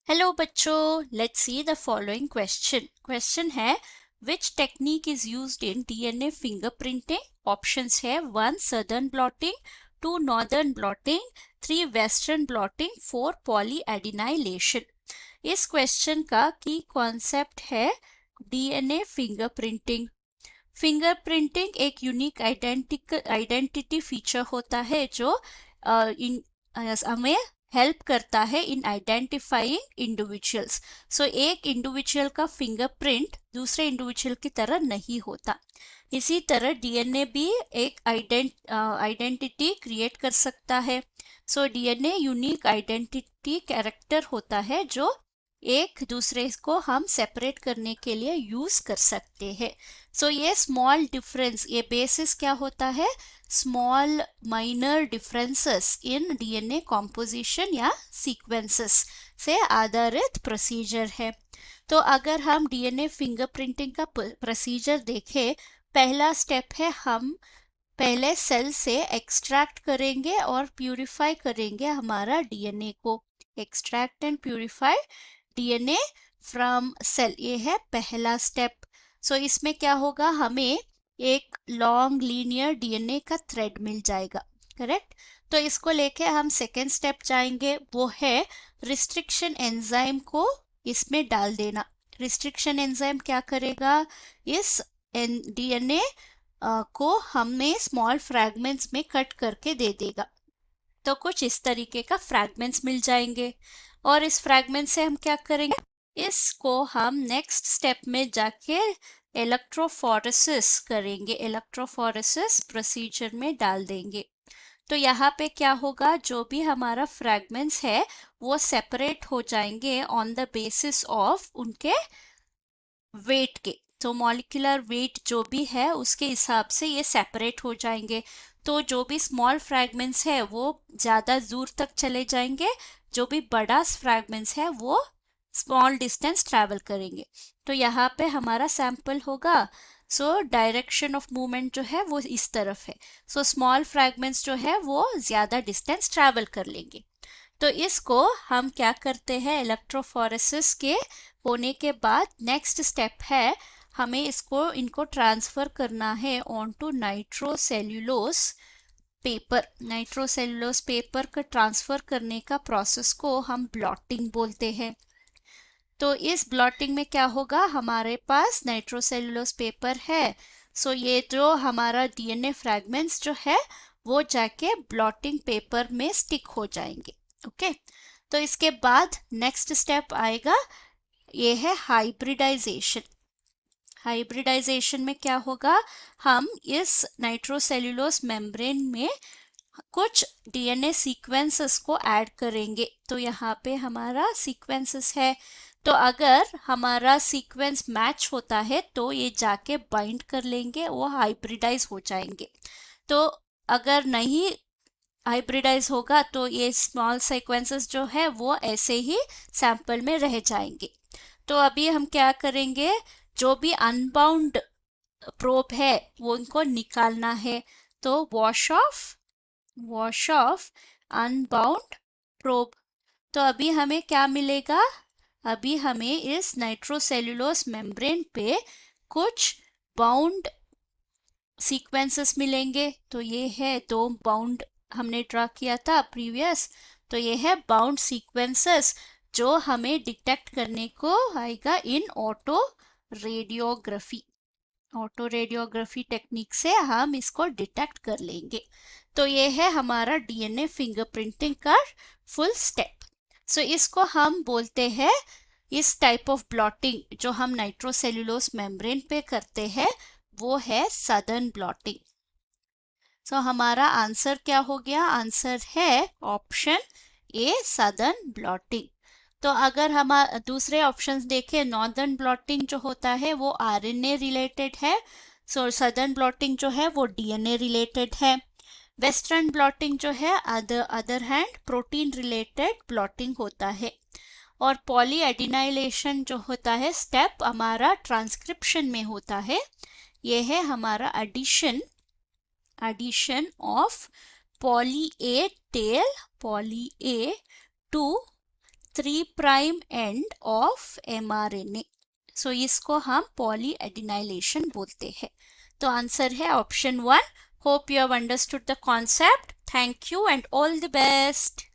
Hello बच्चों, let's see the following question है which technique is used in DNA fingerprinting. Options है 1 southern blotting, 2 northern blotting, 3 western blotting, 4 poly adenylation. इस question का की concept है DNA fingerprinting. Fingerprinting एक unique identity feature होता है जो हमें हेल्प करता है इन आइडेंटिफाइंग इंडिविजुअल्स। सो एक इंडिविजुअल का फिंगरप्रिंट दूसरे इंडिविजुअल की तरह नहीं होता। इसी तरह डीएनए भी एक आइडेंटिटी क्रिएट कर सकता है। So DNA unique identity character होता है जो एक दूसरे को हम सेपरेट करने के लिए यूज कर सकते हैं। सो ये स्मॉल डिफरेंस, ये बेसिस क्या होता है? Small minor differences in DNA composition या सीक्वेंसेस से आधारित प्रोसीजर है। तो अगर हम डीएनए फिंगरप्रिंटिंग का प्रोसीजर देखें, पहला स्टेप है हम पहले सेल से एक्सट्रैक्ट करेंगे और प्यूरिफाई करेंगे हमारा डीएनए को। Extract and purify DNA from cell, ये है पहला स्टेप। सो इसमें क्या होगा, हमें एक लॉन्ग लीनियर डीएनए का थ्रेड मिल जाएगा, करेक्ट। तो इसको लेके हम सेकेंड स्टेप जाएंगे, वो है रिस्ट्रिक्शन एंजाइम को इसमें डाल देना। रिस्ट्रिक्शन एंजाइम क्या करेगा, इस डीएनए को हमें स्मॉल फ्रैगमेंट्स में कट करके दे देगा। तो कुछ इस तरीके का फ्रैगमेंट्स मिल जाएंगे और इस फ्रैगमेंट से हम क्या करेंगे, इसको हम नेक्स्ट स्टेप में जाके इलेक्ट्रोफोरेसिस करेंगे, इलेक्ट्रोफोरेसिस प्रोसीजर में डाल देंगे। तो यहाँ पे क्या होगा, जो भी हमारा फ्रैगमेंट्स है वो सेपरेट हो जाएंगे ऑन द बेसिस ऑफ उनके वेट के। तो मॉलिक्यूलर वेट जो भी है उसके हिसाब से ये सेपरेट हो जाएंगे। तो जो भी स्मॉल फ्रैगमेंट्स है वो ज़्यादा दूर तक चले जाएंगे, जो भी बड़ा फ्रैगमेंट्स है वो स्मॉल डिस्टेंस ट्रैवल करेंगे। तो यहाँ पे हमारा सैंपल होगा। सो डायरेक्शन ऑफ मूवमेंट जो है वो इस तरफ है। सो स्मॉल फ्रैगमेंट्स जो है वो ज़्यादा डिस्टेंस ट्रैवल कर लेंगे। तो इसको हम क्या करते हैं, इलेक्ट्रोफोरेसिस के होने के बाद नेक्स्ट स्टेप है हमें इनको ट्रांसफर करना है ऑन टू नाइट्रोसेल्यूलोस पेपर। नाइट्रोसेल्यूलोस पेपर का ट्रांसफर करने का प्रोसेस को हम ब्लॉटिंग बोलते हैं। तो इस ब्लॉटिंग में क्या होगा, हमारे पास नाइट्रोसेल्यूलोस पेपर है। सो ये जो हमारा डीएनए फ्रैगमेंट्स जो है वो जाके ब्लॉटिंग पेपर में स्टिक हो जाएंगे। ओके तो इसके बाद नेक्स्ट स्टेप आएगा, ये है हाइब्रिडाइजेशन। हाइब्रिडाइजेशन में क्या होगा, हम इस नाइट्रोसेल्यूलोस मेम्ब्रेन में कुछ डीएनए सीक्वेंसेस को ऐड करेंगे। तो यहाँ पे हमारा सीक्वेंसेस है। तो अगर हमारा सीक्वेंस मैच होता है तो ये जाके बाइंड कर लेंगे, वो हाइब्रिडाइज हो जाएंगे। तो अगर नहीं हाइब्रिडाइज होगा तो ये स्मॉल सीक्वेंसेस जो है वो ऐसे ही सैंपल में रह जाएंगे। तो अभी हम क्या करेंगे, जो भी अनबाउंड प्रोब है वो उनको निकालना है। तो वॉश ऑफ अनबाउंड प्रोब। तो अभी हमें क्या मिलेगा, अभी हमें इस नाइट्रोसेल्यूलोस मेम्ब्रेन पे कुछ बाउंड सीक्वेंसेस मिलेंगे। तो ये है 2 बाउंड हमने ड्रा किया था प्रीवियस। तो ये है बाउंड सीक्वेंसेस जो हमें डिटेक्ट करने को आएगा in auto radiography. Auto radiography technique से हम इसको डिटेक्ट कर लेंगे। तो ये है हमारा डीएनए फिंगरप्रिंटिंग का फुल स्टेप। सो इसको हम बोलते हैं, इस टाइप ऑफ ब्लॉटिंग जो हम नाइट्रोसेल्यूलोस मेम्ब्रेन पे करते हैं वो है सदर्न ब्लॉटिंग। सो हमारा आंसर क्या हो गया, आंसर है ऑप्शन ए सदर्न ब्लॉटिंग। तो अगर हम दूसरे ऑप्शंस देखें, नॉर्दर्न ब्लॉटिंग जो होता है वो आरएनए रिलेटेड है। सो सदर्न ब्लॉटिंग जो है वो डीएनए रिलेटेड है। वेस्टर्न ब्लॉटिंग जो है other hand protein related blotting होता है। और पॉली एडिनाइलेशन जो होता है स्टेप हमारा ट्रांसक्रिप्शन में होता है। ये है हमारा addition of poly A tail poly A to 3' end of mRNA। So इसको हम पॉलीएडिनाइलेशन बोलते हैं। तो आंसर है option 1। Hope you have understood the concept. Thank you and all the best.